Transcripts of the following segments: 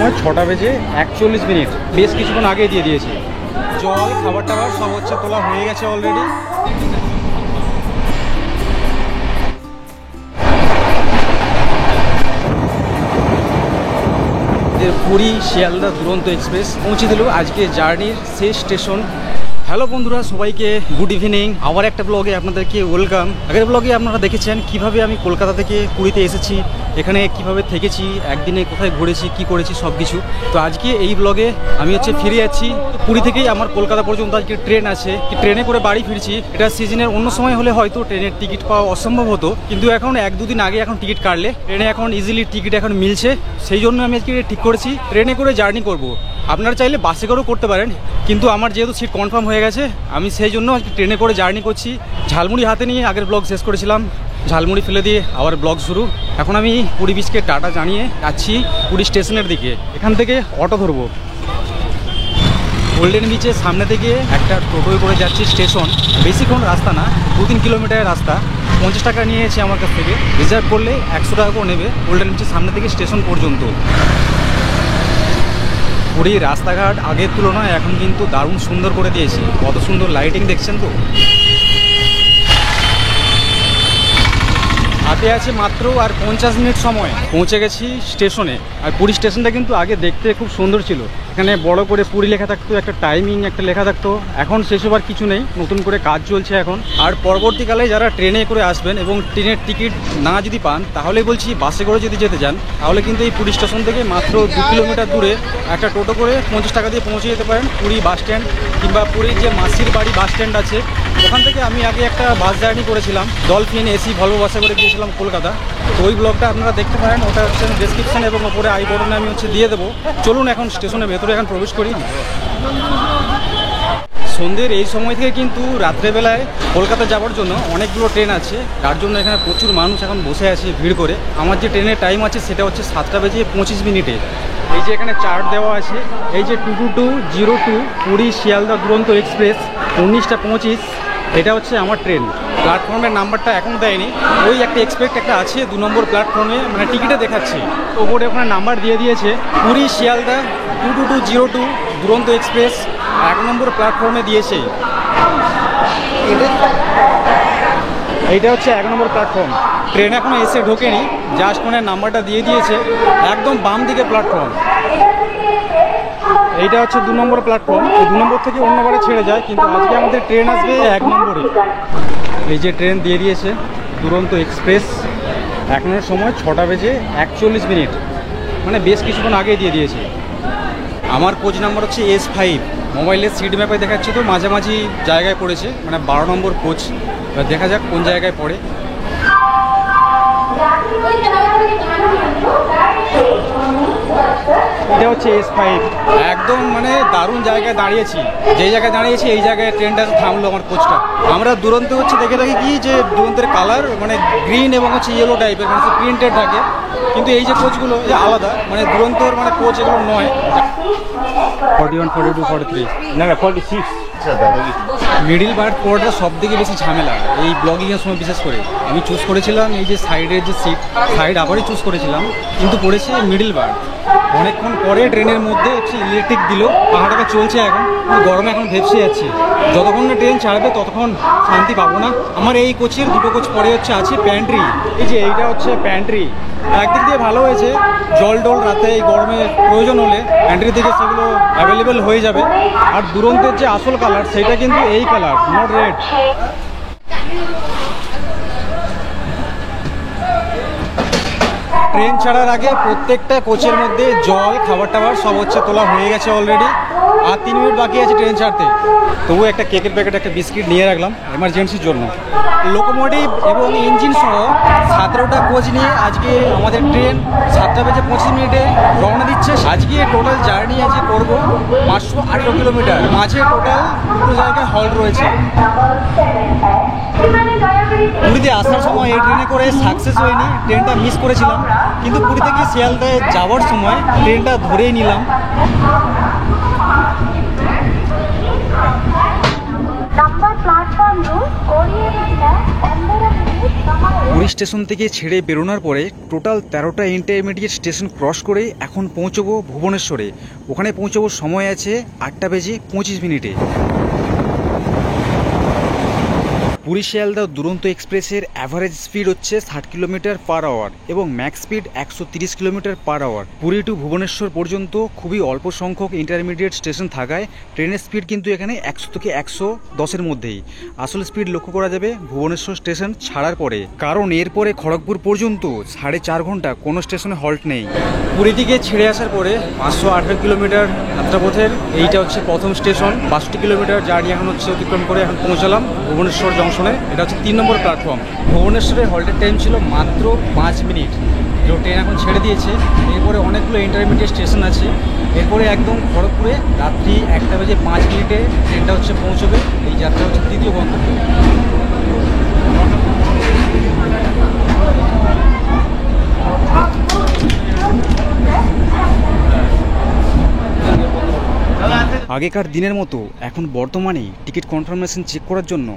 সময় 6টা বেজে 41 মিনিট, বেশ কিছুক্ষণ আগে দিয়ে দিয়েছি। জল খাবার টাবার সব হচ্ছে তোলা হয়ে গেছে অলরেডি। পুরী শিয়ালদা দুরন্ত এক্সপ্রেস পৌঁছে দিল আজকে জার্নির শেষ স্টেশন। হ্যালো বন্ধুরা, সবাইকে গুড ইভিনিং। আবার একটা ব্লগে আপনাদেরকে ওয়েলকাম। আগের ব্লগে আপনারা দেখেছেন কিভাবে আমি কলকাতা থেকে পুরীতে এসেছি, এখানে কিভাবে থেকেছি, একদিনে কোথায় ঘুরেছি, কি করেছি সব কিছু। তো আজকে এই ব্লগে আমি ফিরে যাচ্ছি পুরী থেকেই। আমার কলকাতা পর্যন্ত আজকে ট্রেন আছে, ট্রেনে করে বাড়ি ফিরছি। এটা সিজনের অন্য সময় হলে হয়তো ট্রেনের টিকিট পাওয়া অসম্ভব হতো, কিন্তু এখন 1-2 দিন আগে এখন টিকিট কাটলে ট্রেনে এখন ইজিলি টিকিট এখন মিলছে। সেই জন্য আমি আজকে ঠিক করেছি ট্রেনে করে জার্নি করব। আপনারা চাইলে বাসে করেও করতে পারেন, কিন্তু আমার যেহেতু সিট কনফার্ম হয়ে গেছে আমি সেই জন্য আজকে ট্রেনে করে জার্নি করছি। ঝালমুড়ি হাতে নিয়ে আগের ব্লগ শেষ করেছিলাম, ঝালমুড়ি ফেলে দিয়ে আবার ব্লগ শুরু। এখন আমি পুরী বিচকে টাটা জানিয়ে যাচ্ছি পুরী স্টেশনের দিকে। এখান থেকে অটো ধরবো। গোল্ডেন বিচের সামনে থেকে একটা টোটোয় করে যাচ্ছি স্টেশন। বেশিক্ষণ রাস্তা না, 2-3 কিলোমিটারের রাস্তা। 50 টাকা নিয়েছে আমার কাছ থেকে, রিজার্ভ করলে 100 টাকা করে নেবে গোল্ডেন বিচের সামনে থেকে স্টেশন পর্যন্ত। পুরীর রাস্তাঘাট আগের তুলনায় এখন কিন্তু দারুণ সুন্দর করে দিয়েছে। কত সুন্দর লাইটিং দেখছেন তো। হাতে আছে মাত্র আর 50 মিনিট সময়, পৌঁছে গেছি স্টেশনে। আর পুরী স্টেশনটা কিন্তু আগে দেখতে খুব সুন্দর ছিল। এখানে বড় করে পুরী লেখা থাকতো, একটা টাইমিং একটা লেখা থাকতো। এখন সেসব আর কিছু নেই, নতুন করে কাজ চলছে এখন। আর পরবর্তীকালে যারা ট্রেনে করে আসবেন এবং ট্রেনের টিকিট না যদি পান, তাহলে বলছি বাসে করে যদি যেতে চান, তাহলে কিন্তু এই পুরী স্টেশন থেকে মাত্র 2 কিলোমিটার দূরে একটা টোটো করে 50 টাকা দিয়ে পৌঁছে যেতে পারেন পুরী বাস স্ট্যান্ড, কিংবা পুরীর যে মাসির বাড়ি বাস স্ট্যান্ড আছে ওখান থেকে। আমি আগে একটা বাস জার্নি করেছিলাম, ডলফিন এসি ভলভো বাসে করে গিয়েছিলাম কলকাতা। তো ওই ব্লগটা আপনারা দেখতে পারেন, ওটা হচ্ছে ডেসক্রিপশন এবং ওপরে আই বাটনে আমি দিয়ে দেবো। চলুন এখন স্টেশনের ভেতরে এখন প্রবেশ করি। সন্ধ্যের এই সময় থেকে কিন্তু রাত্রেবেলায় কলকাতা যাওয়ার জন্য অনেকগুলো ট্রেন আছে, তার জন্য এখানে প্রচুর মানুষ এখন বসে আছে ভিড় করে। আমার যে ট্রেনের টাইম আছে সেটা হচ্ছে 7টা বেজে 25 মিনিটে। এই যে এখানে চার্ট দেওয়া আছে, এই যে 22202 পুরী শিয়ালদা দুরন্ত এক্সপ্রেস 19টা 25, এটা হচ্ছে আমার ট্রেন। প্ল্যাটফর্মের নাম্বারটা এখন দেয়নি, ওই একটা এক্সপেক্ট একটা আছে 2 নম্বর প্ল্যাটফর্মে, মানে টিকিটে দেখাচ্ছি ওপরে ওখানে নাম্বার দিয়ে দিয়েছে। পুরী শিয়ালদা 22202 দুরন্ত এক্সপ্রেস 1 নম্বর প্ল্যাটফর্মে দিয়েছে। এইটা হচ্ছে 1 নম্বর প্ল্যাটফর্ম। ট্রেন এখনো এসে ঢোকেনি, জাস্ট মানে নাম্বারটা দিয়ে দিয়েছে। একদম বাম দিকে প্ল্যাটফর্ম। এইটা হচ্ছে 2 নম্বর প্ল্যাটফর্ম। এই 2 নম্বর থেকে অন্যবারে ছেড়ে যায়, কিন্তু আজকে আমাদের ট্রেন আসবে 1 নম্বরে। এই যে ট্রেন দিয়ে দিয়েছে দুরন্ত এক্সপ্রেস। এখনের সময় 6টা বেজে 41 মিনিট, মানে বেশ কিছুক্ষণ আগে দিয়ে দিয়েছে। আমার কোচ নাম্বার হচ্ছে S5। মোবাইলের সিট ম্যাপে দেখাচ্ছে তো মাঝামাঝি জায়গায় পড়েছে, মানে 12 নম্বর কোচ। দেখা যাক কোন জায়গায় পড়ে। এটা হচ্ছে S5। একদম মানে দারুণ জায়গায় দাঁড়িয়েছি। যে জায়গায় দাঁড়িয়েছি এই জায়গায় ট্রেনটা থামলো আমার কোচটা। আমরা দুরন্ত হচ্ছে দেখে থাকি কি যে দুরন্তের কালার মানে গ্রিন এবং হচ্ছে ইয়েলো টাইপের, মানে প্রিন্টেড থাকে, কিন্তু এই যে কোচগুলো আলাদা, মানে দুরন্তর মানে কোচ এগুলো নয়। 41, 42, 43 না 46। মিডিল বার্থ পড়াটা সব থেকে বেশি ঝামেলা এই ব্লগিংয়ের সময়, বিশেষ করে আমি চুজ করেছিলাম এই যে সাইডের যে সিট, সাইড আবারই চুজ করেছিলাম, কিন্তু পড়েছে মিডিল বার্থ। অনেকক্ষণ পরে ট্রেনের মধ্যে হচ্ছে ইলেকট্রিক দিল, পাখাটাকে চলছে এখন, গরমে এখন ভেপসে যাচ্ছে। যতক্ষণ না ট্রেন ছাড়বে ততক্ষণ শান্তি পাবো না। আমার এই কোচের 2টো কোচ পরে হচ্ছে আছে প্যান্ট্রি। এই যে এইটা হচ্ছে প্যান্ট্রি, একদিক দিয়ে ভালো হয়েছে, জল ডল রাতে এই গরমে প্রয়োজন হলে প্যান্ট্রি থেকে সেগুলো অ্যাভেলেবেল হয়ে যাবে। আর দুরন্তের যে আসল কালার সেটা কিন্তু এই কালার, নট রেড। ট্রেন ছাড়ার আগে প্রত্যেকটা কোচের মধ্যে জল খাবার টাবার সব হচ্ছে তোলা হয়ে গেছে অলরেডি। আর 3 মিনিট বাকি আছে ট্রেন ছাড়তে। তবু একটা কেকের প্যাকেট একটা বিস্কিট নিয়ে রাখলাম এমার্জেন্সির জন্য। লোকোমোটিভ এবং ইঞ্জিন সহ 17টা কোচ নিয়ে আজকে আমাদের ট্রেন 7টা বেজে 25 মিনিটে রওনা দিচ্ছে। আজকে টোটাল জার্নি আজকে করবো 518 কিলোমিটার। মাঝে টোটাল 2 জায়গায় হল্ট রয়েছে। পুরীতে আসার সময় এই ট্রেনে করে সাকসেস হয়নি, ট্রেনটা মিস করেছিলাম, কিন্তু পুরী থেকে শিয়ালদায় যাওয়ার সময় ট্রেনটা ধরেই নিলাম। नंबर प्लेटफॉर्म रू कोड़िए 15 मिनट পুরী স্টেশন থেকে ছেড়ে বেরোনোর পরে টোটাল 13টা ইন্টারমিডিয়েট স্টেশন ক্রস করে এখন পৌঁছবো ভুবনেশ্বরে। ওখানে পৌঁছবো সময় আছে 8:25 পুরী শিয়ালদা দুরন্ত এক্সপ্রেসের অ্যাভারেজ স্পিড হচ্ছে 60 কিলোমিটার পার আওয়ার এবং max speed 130 kilometre per hour. Puri to Bhubaneswar পর্যন্ত খুবই অল্প সংখ্যক ইন্টারমিডিয়েট স্টেশন থাকায় ট্রেনের স্পিড কিন্তু এখানে 100 থেকে 110-এর মধ্যেই। আসল স্পিড লক্ষ্য করা যাবে ভুবনেশ্বর স্টেশন ছাড়ার পরে, কারণ এরপরে খড়গপুর পর্যন্ত 4.5 ঘন্টা কোনো স্টেশনে হল্ট নেই। পুরী থেকে ছেড়ে আসার পরে 518 কিলোমিটার যাত্রাপথের এইটা হচ্ছে প্রথম স্টেশন। 62 কিলোমিটার জার্নি এখন হচ্ছে অতিক্রম করে এখন পৌঁছালাম ভুবনেশ্বর জংশনে। এটা হচ্ছে 3 নম্বর প্ল্যাটফর্ম। ভুবনেশ্বরে হল্টের টাইম ছিল মাত্র 5 মিনিট। ট্রেন এখন ছেড়ে দিয়েছে। এরপরে অনেকগুলো ইন্টারমিডিয়েট স্টেশন আছে। এরপরে একদম খড়গপুরে রাত্রি 1:05 ট্রেনটা হচ্ছে পৌঁছবে। এই যাত্রা হচ্ছে তৃতীয় গন্তব্য। আগেকার দিনের মতো এখন বর্তমানে টিকিট কনফার্মেশন চেক করার জন্য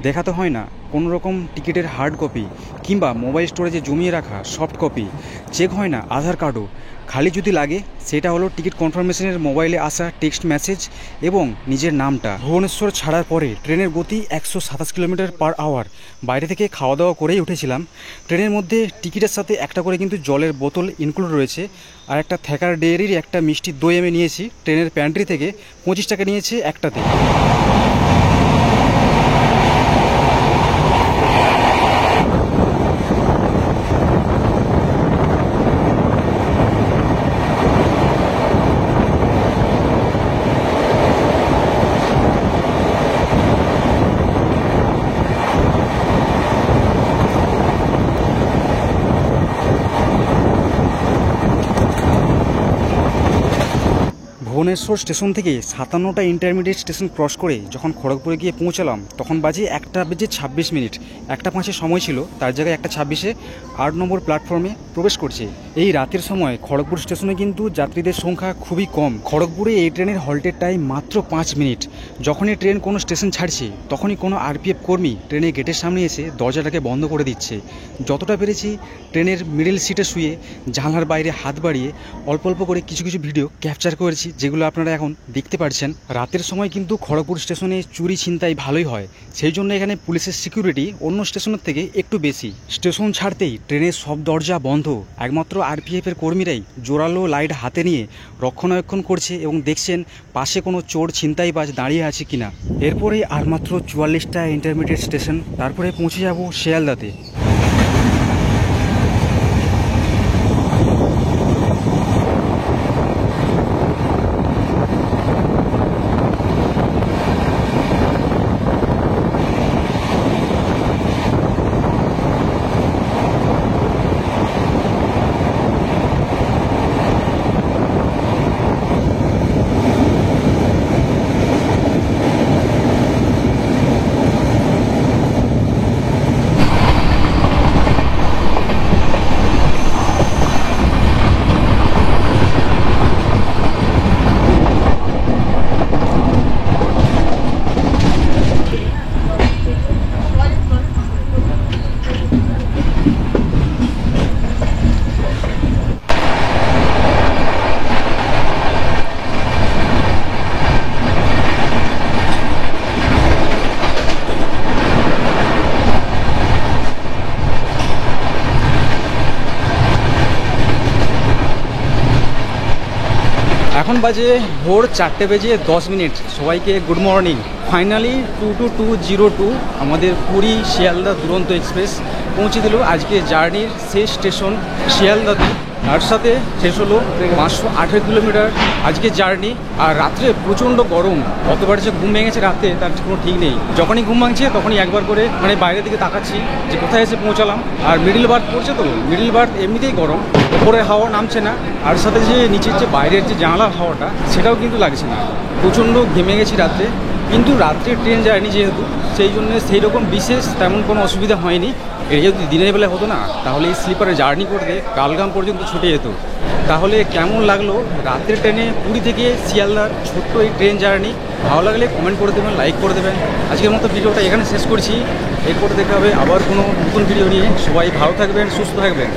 দেখাতে হয় না কোনো রকম টিকিটের হার্ড কপি কিংবা মোবাইল স্টোরেজে জমিয়ে রাখা সফট কপি, চেক হয় না আধার কার্ডও। খালি যদি লাগে সেটা হলো টিকিট কনফার্মেশনের মোবাইলে আসা টেক্সট মেসেজ এবং নিজের নামটা। ভুবনেশ্বর ছাড়ার পরে ট্রেনের গতি 127 কিলোমিটার পার আওয়ার। বাইরে থেকে খাওয়া দাওয়া করেই উঠেছিলাম। ট্রেনের মধ্যে টিকিটের সাথে একটা করে কিন্তু জলের বোতল ইনক্লুড রয়েছে, আর একটা থ্যাকার ডেয়ারির একটা মিষ্টি দই আমি নিয়েছি। ট্রেনের প্যান্ট্রি থেকে 25 টাকা নিয়েছে একটাতে। ভুবনেশ্বর স্টেশন থেকে 57টা ইন্টারমিডিয়েট স্টেশন ক্রস করে যখন খড়গপুরে গিয়ে পৌঁছালাম তখন বাজে 1:26। 1:05 সময় ছিল, তার জায়গায় 1:26 8 নম্বর প্ল্যাটফর্মে প্রবেশ করছে। এই রাতের সময় খড়গপুর স্টেশনে কিন্তু যাত্রীদের সংখ্যা খুবই কম। খড়গপুরে এই ট্রেনের হল্টের টাইম মাত্র 5 মিনিট। যখনই ট্রেন কোনো স্টেশন ছাড়ছে তখনই কোনো আরপিএফ কর্মী ট্রেনের গেটের সামনে এসে দরজাটাকে বন্ধ করে দিচ্ছে। যতটা পেরেছি ট্রেনের মিডল সিটে শুয়ে জানলার বাইরে হাত বাড়িয়ে অল্প অল্প করে কিছু কিছু ভিডিও ক্যাপচার করেছি, যেগুলো আপনারা এখন দেখতে পাচ্ছেন। রাতের সময় কিন্তু খড়গপুর স্টেশনে চুরি ছিনতাই ভালোই হয়, সেই জন্য এখানে পুলিশের সিকিউরিটি অন্য স্টেশনের থেকে একটু বেশি। স্টেশন ছাড়তেই ট্রেনের সব দরজা বন্ধ। একমাত্র আরপিএফের কর্মীরাই জোরালো লাইট হাতে নিয়ে রক্ষণাবেক্ষণ করছে এবং দেখছেন পাশে কোনো চোর ছিনতাইবাজ দাঁড়িয়ে আছে কিনা। এরপরে আর মাত্র 44টা ইন্টারমিডিয়েট স্টেশন, তারপরে পৌঁছে যাব শিয়ালদাতে। এখন বাজে ভোর 4:10। সবাইকে গুড মর্নিং। ফাইনালি 22202 আমাদের পুরী শিয়ালদা দুরন্ত এক্সপ্রেস পৌঁছে দিল আজকে জার্নির শেষ স্টেশন শিয়ালদাতে। তার সাথে শেষ হলো 518 কিলোমিটার আজকে জার্নি। আর রাত্রে প্রচণ্ড গরম, কতবার যে ঘুম ভেঙেছে রাতে তার কোনো ঠিক নেই। যখনই ঘুম ভাঙছে তখনই একবার করে বাইরের দিকে তাকাচ্ছি যে কোথায় এসে পৌঁছালাম। আর মিডিল বার্থ পড়ছে, তো মিডিল বার্থ এমনিতেই গরম, ওপরে হাওয়া নামছে না, আর সাথে যে নিচের যে বাইরের যে জানালার হাওয়াটা সেটাও কিন্তু লাগছে না। প্রচণ্ড ঘেমে গেছি রাত্রে, কিন্তু রাত্রে ট্রেন জার্নি যেহেতু সেই জন্য সেই রকম বিশেষ তেমন কোনো অসুবিধা হয়নি। এটা যদি দিনের বেলায় হতো না তাহলে এই স্লিপারে জার্নি করতে কালগাম পর্যন্ত ছুটে যেত। তাহলে কেমন লাগলো রাত্রের ট্রেনে পুরী থেকে শিয়ালদার ছোট্ট এই ট্রেন জার্নি? ভালো লাগলে কমেন্ট করে দেবেন, লাইক করে দেবেন। আজকের মতো ভিডিওটা এখানে শেষ করছি। এরপরে দেখা হবে আবার কোনো নতুন ভিডিও নিয়ে। সবাই ভালো থাকবেন, সুস্থ থাকবেন।